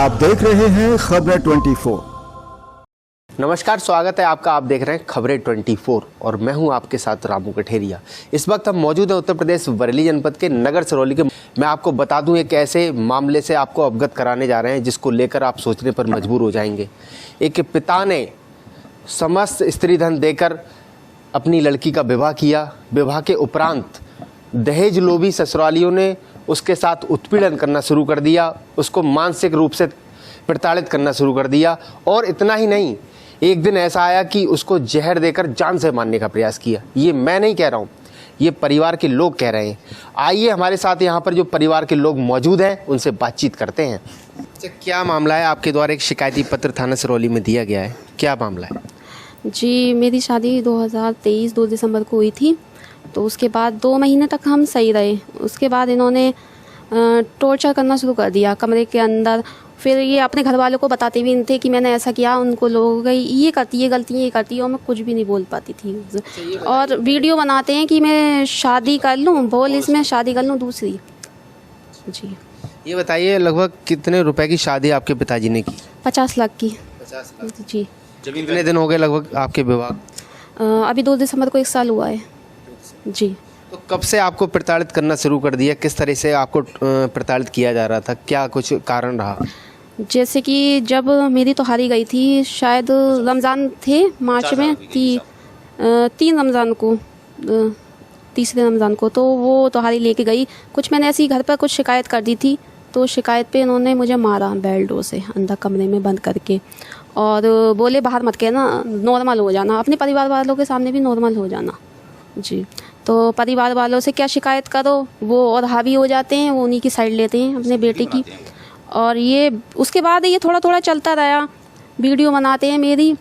आप देख रहे हैं खबरें 24। नमस्कार, स्वागत है आपका। आप देख रहे हैं खबरें 24 और मैं हूं आपके साथ रामू कठेरिया। इस वक्त हम मौजूद हैं उत्तर प्रदेश बरेली जनपद के नगर सिरौली के। मैं आपको बता दूं एक ऐसे मामले से आपको अवगत कराने जा रहे हैं जिसको लेकर आप सोचने पर मजबूर हो जाएंगे। एक पिता ने समस्त स्त्री धन देकर अपनी लड़की का विवाह किया। विवाह के उपरांत दहेज लोभी ससुरालियों ने उसके साथ उत्पीड़न करना शुरू कर दिया, उसको मानसिक रूप से प्रताड़ित करना शुरू कर दिया। और इतना ही नहीं, एक दिन ऐसा आया कि उसको जहर देकर जान से मारने का प्रयास किया। ये मैं नहीं कह रहा हूँ, ये परिवार के लोग कह रहे हैं। आइए हमारे साथ यहाँ पर जो परिवार के लोग मौजूद हैं उनसे बातचीत करते हैं। अच्छा, क्या मामला है? आपके द्वारा एक शिकायती पत्र थाना सिरौली में दिया गया है, क्या मामला है? जी, मेरी शादी 2023 2 दिसंबर को हुई थी। तो उसके बाद 2 महीने तक हम सही रहे। उसके बाद इन्होंने टॉर्चर करना शुरू कर दिया कमरे के अंदर। फिर ये अपने घर वालों को बताते भी नहीं थे कि मैंने ऐसा किया। उनको लोग गई ये करती है गलती, ये करती है, और मैं कुछ भी नहीं बोल पाती थी। और वीडियो बनाते हैं कि मैं शादी कर लूँ, बोल इसमें शादी कर लूँ दूसरी। जी, ये बताइए लगभग कितने रुपए की शादी आपके पिताजी ने की? 50 लाख की। 50 लाख। जी। कितने दिन हो गए लगभग आपके विवाह? अभी 2 दिसंबर को 1 साल हुआ है। जी। तो कब से आपको प्रताड़ित करना शुरू कर दिया? किस तरह से आपको प्रताड़ित किया जा रहा था? क्या कुछ कारण रहा? जैसे कि जब मेरी तो हारी गई थी, शायद रमज़ान थे मार्च में, 3 रमज़ान को, तीसरे रमज़ान को, तो वो तोहारी लेके गई। कुछ मैंने ऐसी घर पर कुछ शिकायत कर दी थी, तो शिकायत पे इन्होंने मुझे मारा बेल्टों से अंदर कमरे में बंद करके। और बोले बाहर मत कहना, नॉर्मल हो जाना, अपने परिवार वालों के सामने भी नॉर्मल हो जाना। जी। तो परिवार वालों से क्या शिकायत करो, वो और हावी हो जाते हैं, वो उन्हीं की साइड लेते हैं अपने बेटे की। और ये उसके बाद ये थोड़ा थोड़ा चलता रहा। वीडियो बनाते हैं मेरी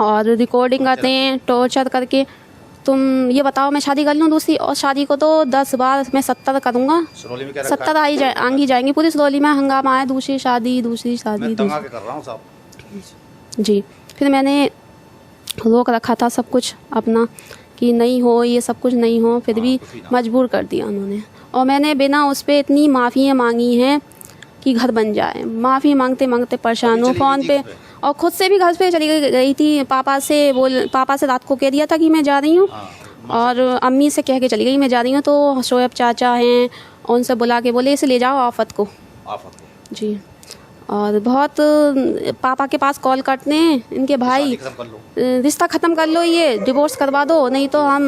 और रिकॉर्डिंग करते हैं टॉर्चर करके। तुम ये बताओ मैं शादी कर लूँ दूसरी, और शादी को तो 10 बार मैं 70 करूँगा। 70 आंगी जाएंगी पूरी सिरौली में। हंगामा है, दूसरी शादी दूसरी शादी। जी। फिर मैंने रोक रखा था सब कुछ अपना कि नहीं हो, ये सब कुछ नहीं हो, फिर भी मजबूर कर दिया उन्होंने। और मैंने बिना उस पर इतनी माफ़ियाँ मांगी हैं कि घर बन जाए। माफ़ी मांगते मांगते परेशान हूँ फ़ोन पे, और ख़ुद से भी घर पे चली गई थी। पापा से रात को कह दिया था कि मैं जा रही हूँ, और अम्मी से कह के चली गई मैं जा रही हूँ। तो शोएब चाचा हैं, उनसे बुला के बोले इसे ले जाओ आफत को। जी। और बहुत पापा के पास कॉल करते हैं इनके भाई, रिश्ता ख़त्म कर लो, ये डिवोर्स करवा दो, नहीं तो हम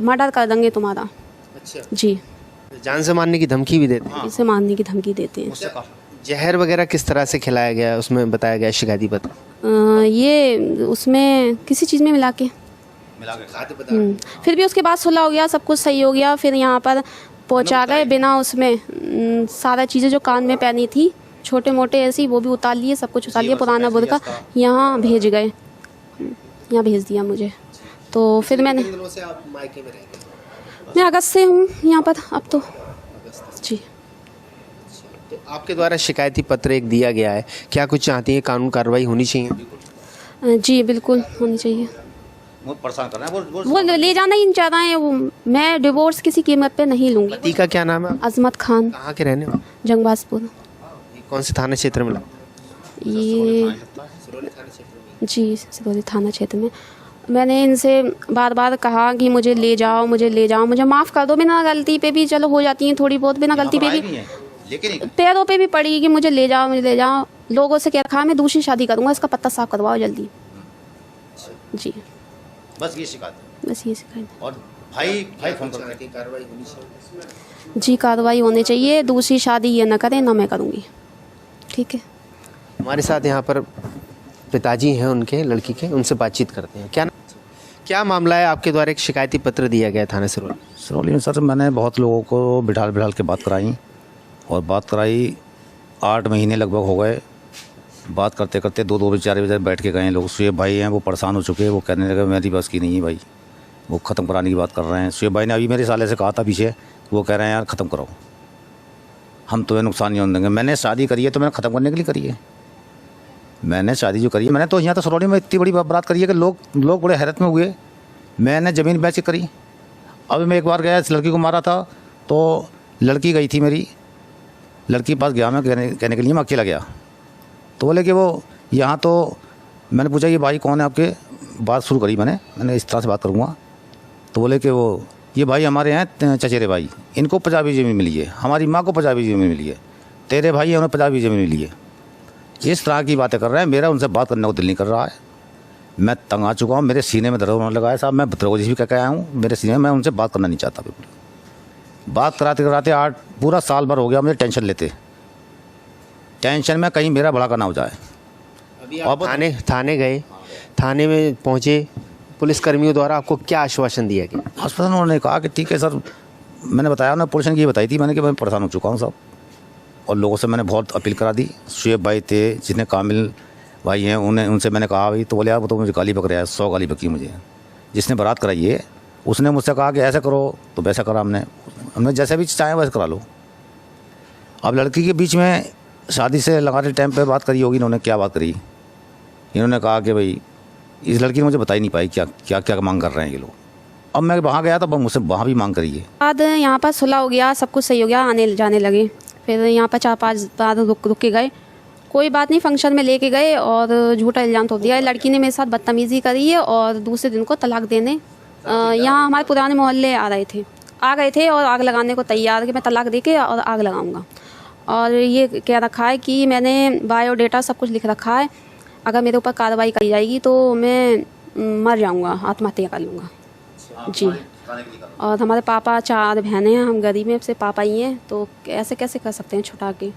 मर्डर कर देंगे तुम्हारा। अच्छा। जी। जान से मारने की धमकी भी देते हैं? इसे मारने की धमकी देते हैं। जहर वगैरह किस तरह से खिलाया गया उसमें बताया गया शिकायती पत्र? ये उसमें किसी चीज़ में मिला के फिर भी उसके बाद सुलह हो गया, सब कुछ सही हो गया। फिर यहाँ पर पहुँचा गए बिना उसमें। सारा चीज़ें जो कान में पहनी थी छोटे मोटे ऐसी, वो भी उतार लिए, सब कुछ उतार लिया। पुराना बुर्का यहाँ भेज गए, यहाँ भेज दिया मुझे। तो फिर मैं अगस्त से हूँ यहाँ पर अब तो। जी। तो आपके द्वारा शिकायती पत्र एक दिया गया है, क्या कुछ चाहती है कानून कार्रवाई होनी चाहिए? जी बिल्कुल होनी चाहिए। बहुत परेशान कर रहे हैं वो ले जाना ही नहीं चाह रहे हैं। वो मैं डिवोर्स किसी कीमत पे नहीं लूँगी। पति का क्या नाम है? अजमत खान। कहाँ के रहने वाले? जंगबाजपुर। कौन से थाना क्षेत्र में लगता है? ये जी सिरौली थाना क्षेत्र में। मैंने इनसे बार बार कहा कि मुझे ले जाओ, मुझे ले जाओ, मुझे माफ़ कर दो। बिना गलती पे भी चलो हो जाती हैं थोड़ी बहुत, बिना गलती पे भी लेकिन पैरों पे भी पड़ी कि मुझे ले जाओ, मुझे ले जाओ। लोगों से क्या रखा मैं दूसरी शादी करूँगा, इसका पत्ता साफ करवाओ जल्दी। जी, बस ये शिकायत। बस ये शिकायत। और भाई फोन करके कार्रवाई होनी चाहिए। जी कार्रवाई होनी चाहिए। दूसरी शादी ये ना करें, ना मैं करूँगी। ठीक है। हमारे साथ यहाँ पर पिताजी हैं उनके लड़की के, उनसे बातचीत करते हैं। क्या मामला है? आपके द्वारा एक शिकायती पत्र दिया गया थाना सिरौली में। सर मैंने बहुत लोगों को बिठाल के बात कराई, और बात कराई 8 महीने लगभग हो गए। बात करते करते 2 बजे 4 बजे बैठ के गए लोग। शुएब भाई हैं, वो परेशान हो चुके हैं। वो कहने लगे मेरी बस की नहीं है भाई, वो ख़त्म कराने की बात कर रहे हैं। शुएब भाई ने अभी मेरे साले से कहा था पीछे, वो कह रहे हैं यार ख़त्म करो, हम तुम्हें नुकसान नहीं होने देंगे। मैंने शादी करी है तो मैंने ख़त्म करने के लिए करी है। मैंने शादी जो करी है, मैंने तो यहाँ तो सिरौली में इतनी बड़ी बात करी है कि लोग बड़े हैरत में हुए। मैंने ज़मीन बेच के करी। अभी मैं एक बार गया, इस लड़की को मारा था, तो लड़की गई थी मेरी लड़की के पास गया मैं कहने के लिए मैं अकेला गया। तो बोले कि वो यहाँ तो, मैंने पूछा ये भाई कौन है आपके, बात शुरू करी मैंने इस तरह से बात करूँगा। तो बोले कि वो ये भाई हमारे हैं चचेरे भाई, इनको 50 बीघे ज़मीन मिली है, हमारी माँ को 50 बीघे ज़मीन मिली है, तेरे भाई हैं उन्हें 50 बीघे ज़मीन मिली है। इस तरह की बातें कर रहे हैं। मेरा उनसे बात करने को दिल नहीं कर रहा है। मैं तंग आ चुका हूँ, मेरे सीने में दर्द होने लगा है साहब। मैं बदतमीजी भी करके आया हूँ मेरे सीने में, मैं उनसे बात करना नहीं चाहता बिल्कुल। बात कराते कराते पूरा साल भर हो गया मुझे टेंशन लेते, टेंशन में कहीं मेरा बड़ा का ना हो जाए। अभी आप थाने गए, थाने में पहुंचे, पुलिसकर्मियों द्वारा आपको क्या आश्वासन दिया गया? आश्वासन उन्होंने कहा कि ठीक है सर, मैंने बताया ना, पुलिस ने ये बताई थी मैंने कि मैं परेशान हो चुका हूँ साहब, और लोगों से मैंने बहुत अपील करा दी। शुएब भाई थे जिन्हें कामिल भाई हैं, उनसे मैंने कहा भाई, तो बोले यार वो तो मुझे गाली बक रहा है, 100 गाली बकी मुझे। जिसने बारात कराई है उसने मुझसे कहा कि ऐसा करो, तो वैसा करा हमने जैसे भी चाहे वैसे करा लो। अब लड़की के बीच में शादी से लगाने टाइम पे बात करी होगी इन्होंने, क्या बात करी, इन्होंने कहा कि भाई इस लड़की ने मुझे बता ही नहीं पाई क्या क्या क्या मांग कर रहे हैं ये लोग। अब मैं वहाँ गया तो मुझसे वहाँ भी मांग करी है। बाद यहाँ पर सुलह हो गया, सब कुछ सही हो गया, आने जाने लगे। फिर यहाँ पर 4-5 बार रुक के गए, कोई बात नहीं, फंक्शन में लेके गए और झूठा इल्ज़ाम तो दिया। लड़की ने मेरे साथ बदतमीज़ी करी है और दूसरे दिन को तलाक देने यहाँ हमारे पुराने मोहल्ले आ गए थे और आग लगाने को तैयार कि मैं तलाक दे के और आग लगाऊंगा। और ये कह रखा है कि मैंने बायोडेटा सब कुछ लिख रखा है, अगर मेरे ऊपर कार्रवाई करी जाएगी तो मैं मर जाऊंगा, आत्महत्या कर लूँगा जी। और हमारे पापा 4 बहनें हैं, हम गरीब में से पापा ही हैं, तो ऐसे कैसे कर सकते हैं छुटा के।